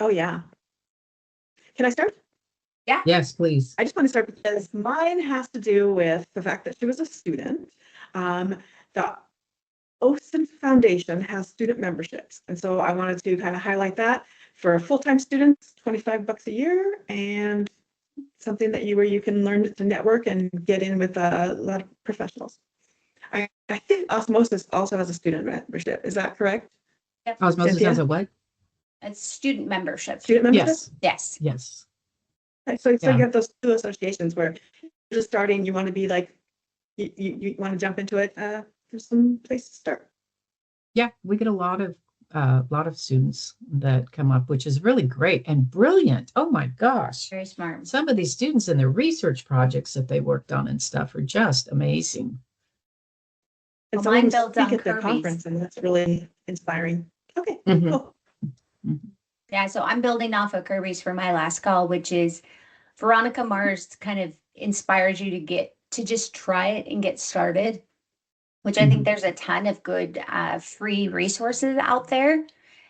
Oh, yeah. Can I start? Yeah. Yes, please. I just want to start because mine has to do with the fact that she was a student. The OSIN Foundation has student memberships. And so I wanted to kind of highlight that for full-time students, $25 a year, and something that where you can learn to network and get in with a lot of professionals. I think Osmosis also has a student membership. Is that correct? Yep. Osmosis Cynthia? has a what? It's student membership. Student membership? Yes, Yes. yes. So Yeah. you have those two associations where you're just starting, you want to be like, you want to jump into it. There's some place to start. Yeah, we get a lot of students that come up, which is really great and brilliant. Oh my gosh. Very smart. Some of these students and their research projects that they worked on and stuff are just amazing. And Well, some mine of them built speak on at the Kirby's. conference, and that's really inspiring. Okay, Mhm. cool. Yeah, so I'm building off of Kirby's for my last call, which is Veronica Mars kind of inspires you to just try it and get started, which I think Mhm. there's a ton of good free resources out there.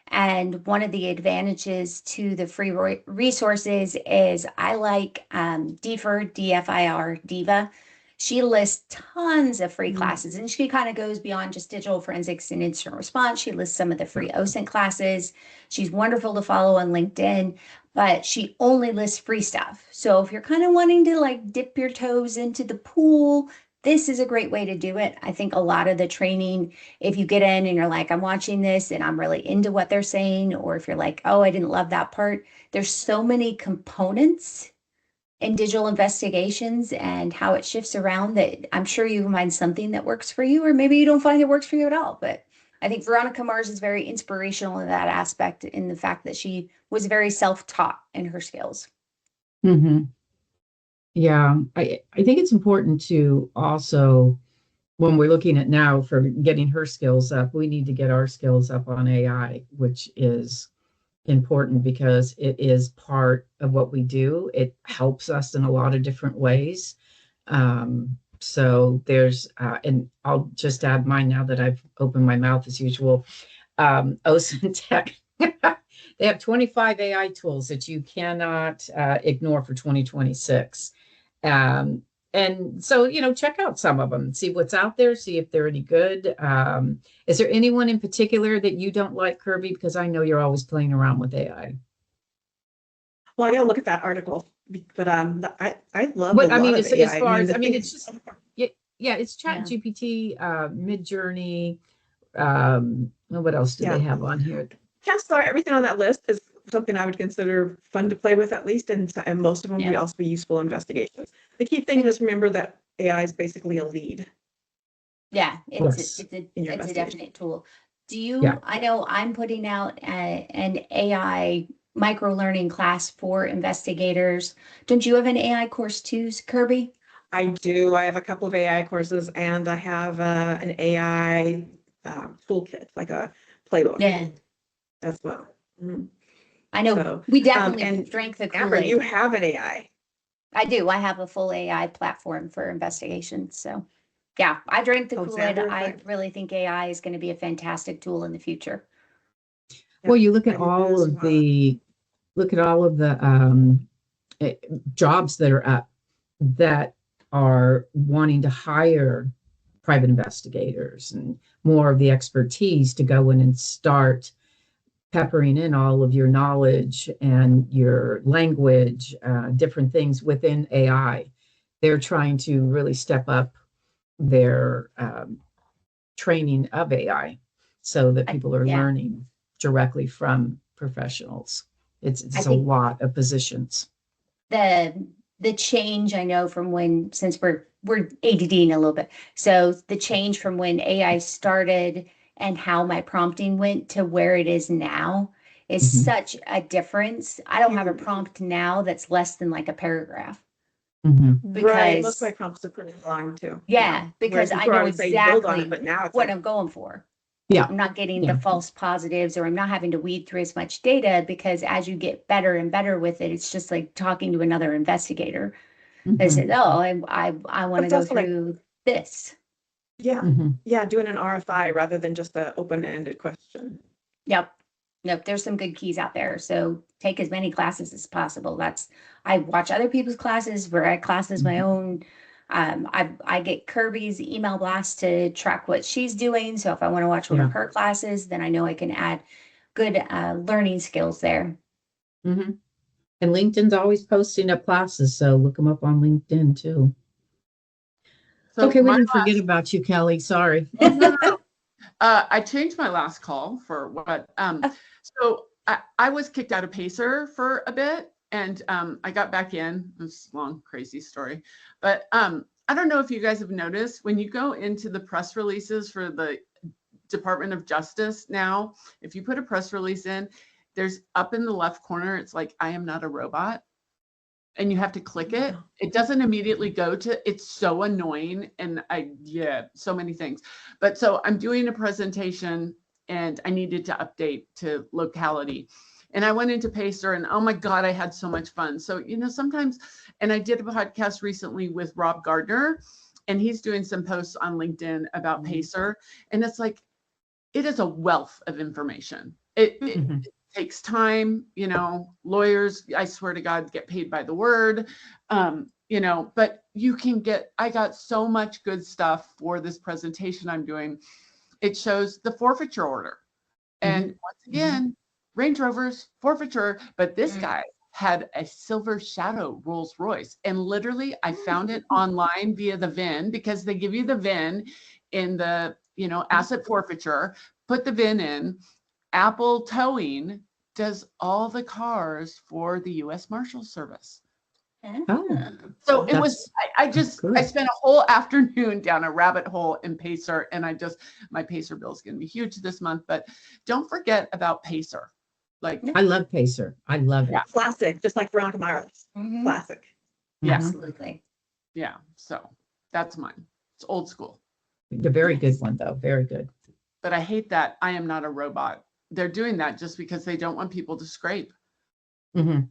And one of the advantages to the free resources is I like DFIR, Diva. She lists tons of free classes, and she kind of goes beyond just digital forensics and incident response. She lists some of the free OSINT classes. She's wonderful to follow on LinkedIn, but she only lists free stuff. So if you're kind of wanting to like dip your toes into the pool, this is a great way to do it. I think a lot of the training, if you get in and you're like, I'm watching this and I'm really into what they're saying, or if you're like, oh, I didn't love that part, there's so many components in digital investigations and how it shifts around that I'm sure you can find something that works for you, or maybe you don't find it works for you at all. But I think Veronica Mars is very inspirational in that aspect, in the fact that she was very self-taught in her skills. Mhm. Yeah, I think it's important to also, when we're looking at now for getting her skills up, we need to get our skills up on AI, which is important because it is part of what we do. It helps us in a lot of different ways. So there's, and I'll just add mine now that I've opened my mouth as usual. OSIN Tech, they have 25 AI tools that you cannot ignore for 2026. And so, check out some of them, see what's out there, see if they're any good. Is there anyone in particular that you don't like, Kirby? Because I know you're always playing around with AI. Well, I gotta look at that article, but I love But a I mean, lot of as AI. far as, the I mean, thing it's is- just, yeah, it's Yeah. Chat GPT, Midjourney. Well, what else do Yeah. they have on here? chances are everything on that list is something I would consider fun to play with, at least, and most of them would Yeah. also be useful investigations. The key thing is remember that AI is basically a lead. Yeah, Yes. it's a In your investigation. definite tool. Do you, Yeah. I know I'm putting out an AI micro learning class for investigators. Don't you have an AI course too, Kirby? I do. I have a couple of AI courses, and I have an AI toolkit, like a playbook Yeah, as well. Mhm. I know So, we definitely and drank the Amber, you Kool-Aid. have an AI. I do. I have a full AI platform for investigations. So yeah, I drank the Kool-Aid. Alexander I effect. really think AI is going to be a fantastic tool in the future. Well, you look I at do all as of well. the, eh, jobs that are up that are wanting to hire private investigators and more of the expertise to go in and start peppering in all of your knowledge and your language, different things within AI. They're trying to really step up their training of AI so that people are Yeah. learning directly from professionals. It's I a think- lot of positions. The change I know from when, since we're ADDing a little bit, so the change from when AI started and how my prompting went to where it is now is Mhm. such a difference. I don't have a Huge. prompt now that's less than like a paragraph. Mhm. Right, Because- most of my prompts are pretty long too. Yeah, because Whereas I before know would say build on exactly it, but now it's what like, I'm going for. Yeah. I'm not getting Yeah. the false positives, or I'm not having to weed through as much data, because as you get better and better with it, it's just like talking to another investigator. They Mhm. said, oh, I want to It's go also like- through this. yeah, Mhm. yeah, doing an RFI rather than just an open-ended question. Yep. Nope, there's some good keys out there. So take as many classes as possible. I watch other people's classes, write classes my own. I get Kirby's email blast to track what she's doing. So if I want to watch one of her classes, then I know I can add good learning skills there. Mm-hmm. And LinkedIn's always posting up classes, so look them up on LinkedIn too. So Okay, we my didn't forget about you, Kelly. Sorry. Oh, no. I changed my last call for what? So I was kicked out of Pacer for a bit, and I got back in. It's a long, crazy story, but I don't know if you guys have noticed when you go into the press releases for the Department of Justice now, if you put a press release in, there's up in the left corner, it's like, I am not a robot. And you have to click it. It doesn't immediately go to, it's so annoying. And so many things. But so I'm doing a presentation and I needed to update to locality. And I went into Pacer and oh my God, I had so much fun. So, sometimes, and I did a podcast recently with Rob Gardner, and he's doing some posts on LinkedIn about Pacer. And it's like, it is a wealth of information. It takes time, lawyers, I swear to God, get paid by the word, but you can I got so much good stuff for this presentation I'm doing. It shows the forfeiture order. And once again, Range Rovers, forfeiture, but this guy had a silver shadow Rolls Royce. And literally I found it online via the VIN, because they give you the VIN in the, asset forfeiture, put the VIN in. Apple Towing does all the cars for the U.S. Marshal Service. Oh, So it was, I spent a whole afternoon down a rabbit hole in Pacer, and my Pacer bill is going to be huge this month, but don't forget about Pacer. I love Pacer. I love it. Classic, just like Veronica Myers. Classic. Yeah. Absolutely. Yeah. So that's mine. It's old school. A very good one, though. Very good. But I hate that I am not a robot. They're doing that just because they don't want people to scrape. Yeah.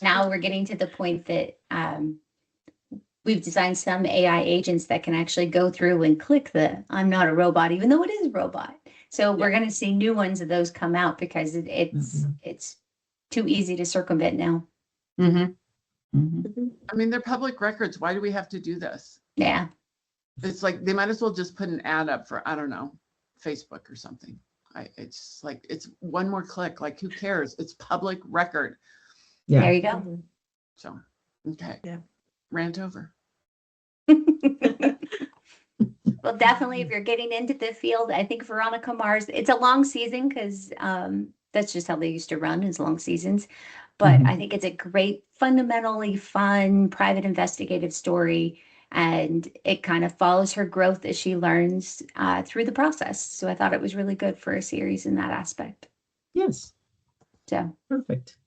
Now we're getting to the point that we've designed some AI agents that can actually go through and click the I'm not a robot, even though it is a robot. So we're going to see new ones of those come out because it's too easy to circumvent now. I mean, they're public records. Why do we have to do this? Yeah. It's like they might as well just put an ad up for, I don't know, Facebook or something. It's like, it's one more click. Like, who cares? It's public record. Yeah. There you go. So, okay. Yeah. Rant over. Well, definitely, if you're getting into the field, I think Veronica Mars, it's a long season because that's just how they used to run, is long seasons. But I think it's a great, fundamentally fun, private investigative story. And it kind of follows her growth as she learns through the process. So I thought it was really good for a series in that aspect. Yes. So Perfect.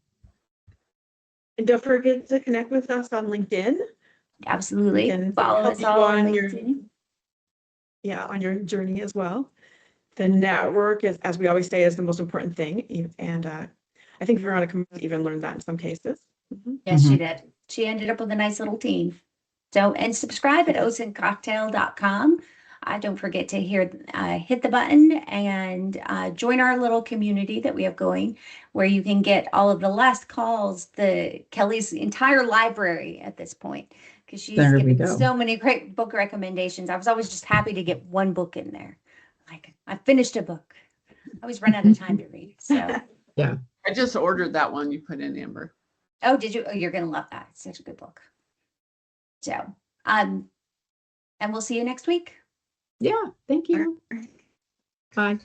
And don't forget to connect with us on LinkedIn. absolutely. We can Follow help us you all on on your- LinkedIn. on your journey as well. The network is, as we always say, is the most important thing. And I think Veronica even learned that in some cases. Yes, she did. She ended up with a nice little team. So, and subscribe at oceancocktail.com. Don't forget to hit the button and join our little community that we have going, where you can get all of the last calls, Kelly's entire library at this point, because she's given so many great book recommendations. I was always just happy to get one book in there. Like, I finished a book. I always run out of time to read. So yeah, I just ordered that one you put in, Amber. Oh, did you? Oh, you're gonna love that. It's such a good book. So, and we'll see you next week. Yeah. Thank you. Bye.